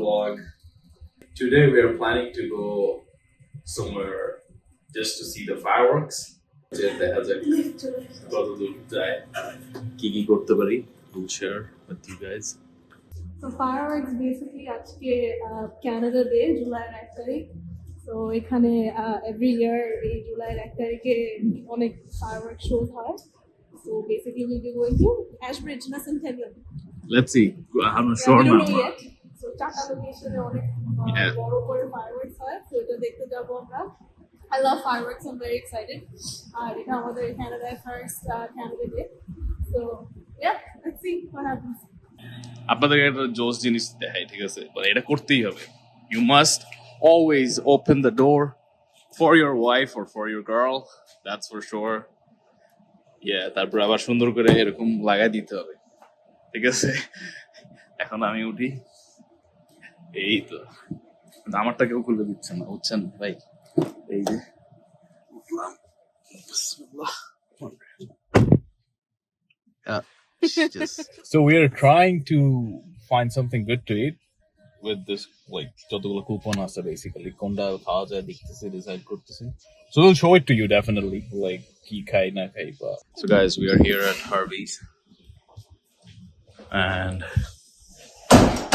vlog. Today we are planning to go somewhere just to see the fireworks. We'll share with you guys. So fireworks basically আজকে Canada Day, July 1 তারিখ. So এখানে every year এই July 1 তারিখে অনেক fireworks shows হয়. So basically we'll be going to Ashbridge na Centennial. Let's see. I'm not sure now. now. So চারটা লোকেশনে অনেক বড় করে fireworks হয়. So এটা দেখতে যাব আমরা. I love fireworks. I'm very excited. আর এটা আমাদের Canada first Canada Day. So yeah, let's see what happens. আপনাদের একটা জোস জিনিস দেখাই, ঠিক আছে, মানে এটা করতেই হবে। You must always open the door for your wife or for your girl, that's for sure. Yeah, তারপর আবার সুন্দর করে এরকম লাগাই দিতে হবে, ঠিক আছে। এখন আমি উঠি, এই তো আমারটা কেউ খুলে দিচ্ছে না, বুঝছেন ভাই। এই যে উঠলাম, বিসমিল্লাহ। So we are trying to find something good to eat with this, like যতগুলো coupon আছে basically কোনটা খাওয়া যায় দেখতেছি, decide করতেছি. So we'll show it to you definitely, like কি খাই না খাই বা. So guys, we are here at Harvey's and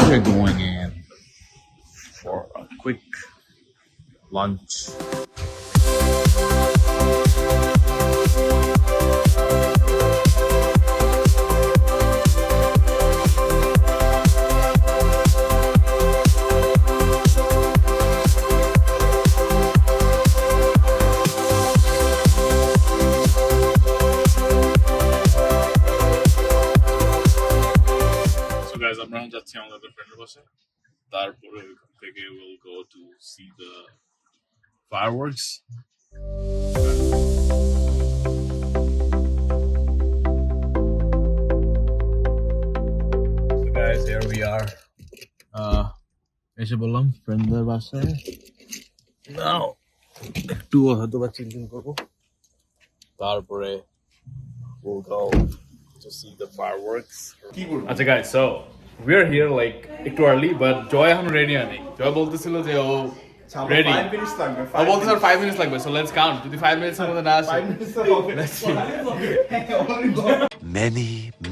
we're going in for a quick lunch. আমরা যাচ্ছি আমাদের ফ্রেন্ডের বাসে, তারপরে ওইখান থেকে we'll go to see the fireworks. So guys, here we are. এসে বললাম ফ্রেন্ডের বাসায়। Now একটু হয়তো বা চিন্তা করবো, তারপরে we'll go to see the fireworks. আচ্ছা guys, so we are here like একটু early, but Joy এখন ready আনি। Joy বলতেছিল যে ও ready, 5 minutes লাগবে, ও বলতেছিল 5 minutes লাগবে, so let's count. যদি 5 minutes এর মধ্যে না আসে 5 minutes হবে, let's see.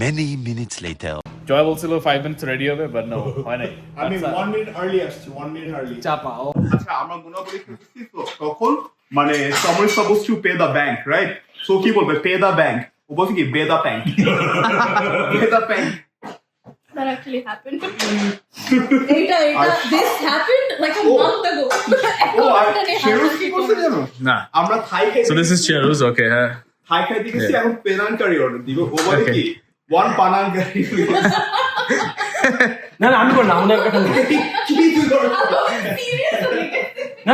many minutes later. Joy বলছিল 5 minutes ready হবে, but no, হয় নাই। আমি 1 minute early আসছি, 1 minute early চাপা। আচ্ছা আমরা গুণাবলী করতেছি তো তখন মানে someone supposed to pay the bank, right? So কি বলবে pay the bank, ও বলছে কি pay the bank. Pay the bank. That actually happened. This happened like a month ago. Cheers কি করতে জানো? না আমরা থাই খাই। So this is cheers, okay, হ্যাঁ। থাই খাই দিয়েছি, এখন পেনান কারি অর্ডার দিব। ও বলে কি 1 পানান কারি। না আমি করলাম, আমাদের একটা কি তুই করো?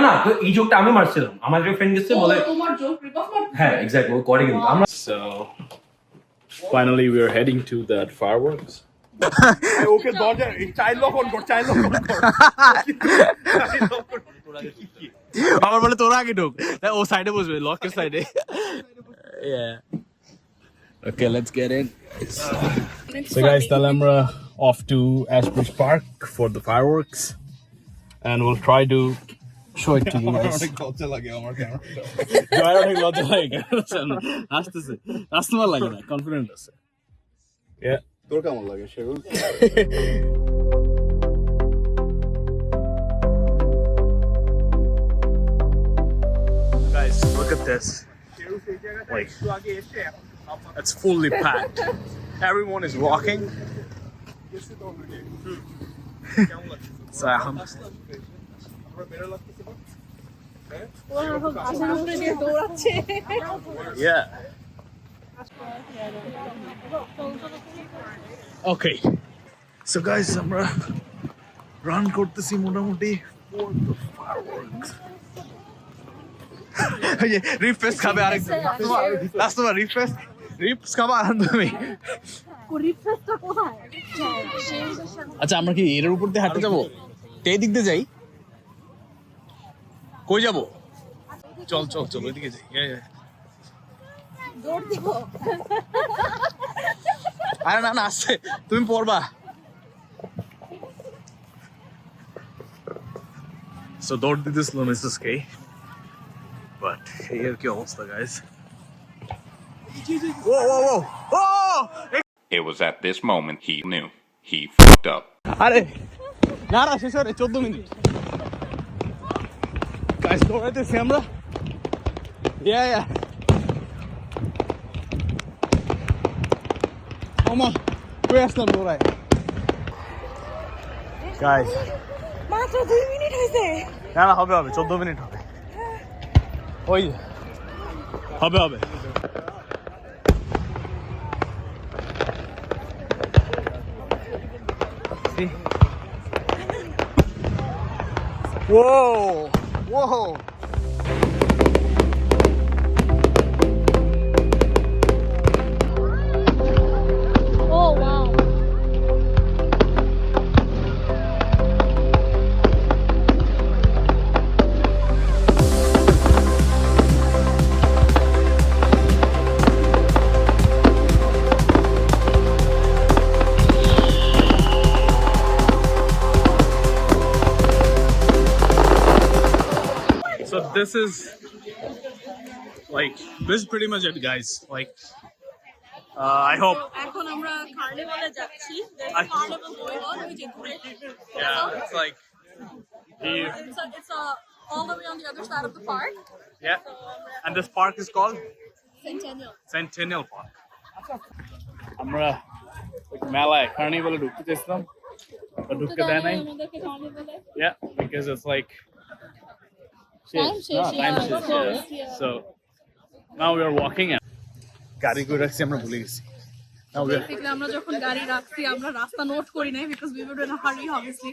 না তো এই জোকটা আমি মারছিলাম, আমার যে ফ্রেন্ড গেছে বলে তোমার জোক রিপ অফ মারতে। হ্যাঁ এক্স্যাক্টলি ও করে কিন্তু আমরা। So finally we are heading to that fireworks. ওকে দরজা চাইল্ড লক অন কর, চাইল্ড লক অন কর। আমার বলে তোরা আগে ঢোক, ও সাইডে বসবে, লকের সাইডে। Yeah. Okay, let's get in. So guys, তাহলে আমরা off to Ashbridge Park for the fireworks and we'll try to show it to you guys. অনেক লজ্জা লাগে আমার ক্যামেরা। জয়ের অনেক লজ্জা লাগে, আসতেছে আমার লাগে না, কনফিডেন্ট আছে। Yeah. তোর কেমন লাগে শেরুল? Guys, look at this. Like, it's fully packed. Everyone is walking. Yeah. Okay. So guys, আমরা রান করতেছি মোটামুটি for the fireworks. রিফ্রেশ খাবে আরেক কাস্টমার, রিফ্রেশ খাবে আনন্দ তুমি। রিফ্রেশটা কোথায়? আচ্ছা আমরা কি এর উপর দিয়ে হাঁটতে যাবো? এই দিক দিয়ে যাই, কই যাবো? চল ওইদিকে যাই। দৌড় দিব। আরে না আসছে, তুমি পড়বা। So don't do this, Mrs. K. But here কি অবস্থা, guys. Whoa, whoa, whoa! Oh! It was at this moment he knew he fucked up. আরে না না শেষ হয়ে 14 মিনিট। Guys, দৌড়াইতেছি আমরা। Yeah. Mama, কই আসলাম দৌড়াই। Guys, মাত্র 2 মিনিট হয়েছে। না না হবে 14 মিনিট হবে। ওই হবে। See? Whoa! Oh wow. So this is pretty much it, guys. I hope. এখন আমরা কার্নিভালে যাচ্ছি। There's a I- carnival going on which is great. Yeah, it's like here. It's all the way on the other side of the park. Yeah, and this park is called Centennial. Park. আমরা মেলায় কার্নিভালে ঢুকতে চেয়েছিলাম, ঢুকতে দেয় নাই। আমাদেরকে কার্নিভালে Yeah, because it's like Time shift, time yeah, shift, of course, yeah. So now we are walking and গাড়ি করে রাখছি আমরা ভুলে গেছি। Now we are বেসিক্যালি আমরা যখন গাড়ি রাখছি আমরা রাস্তা নোট করি নাই because we were in a hurry obviously.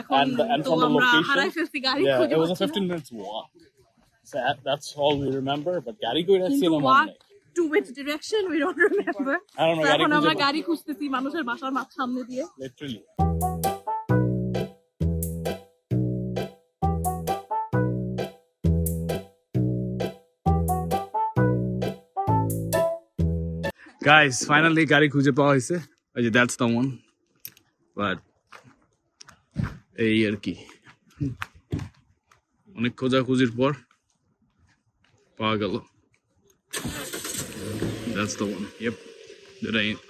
এখন and তো from the আমরা location. হারাই ফেলছি গাড়ি Yeah, খুঁজে it was a পাচ্ছি না। 15 minutes walk. So that's all we remember. But গাড়ি করে রাখছি কিন্তু না walk মনে নেই। to which direction we don't remember. I don't know, So গাড়ি এখন খুঁজে আমরা পাচ্ছি। গাড়ি খুঁজতেছি মানুষের বাসার সামনে দিয়ে। Literally. Guys, finally গাড়ি খুঁজে পাওয়া হয়েছে। ওই যে that's the one. But এই আর কি অনেক খোঁজাখুঁজির পর পাওয়া গেল। That's the one. Yep. That ain't.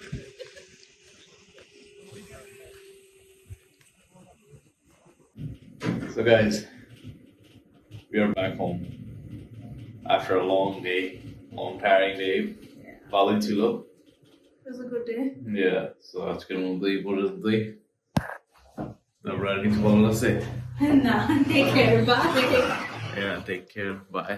So guys, we are back home after a long day, long tiring day. ভালোই ছিল। It was a good day. Yeah, so আজকের মধ্যেই পর্যন্তই। তারপর আর কিছু বলার আছে? Nah, take care, bye. Yeah, take care. Bye.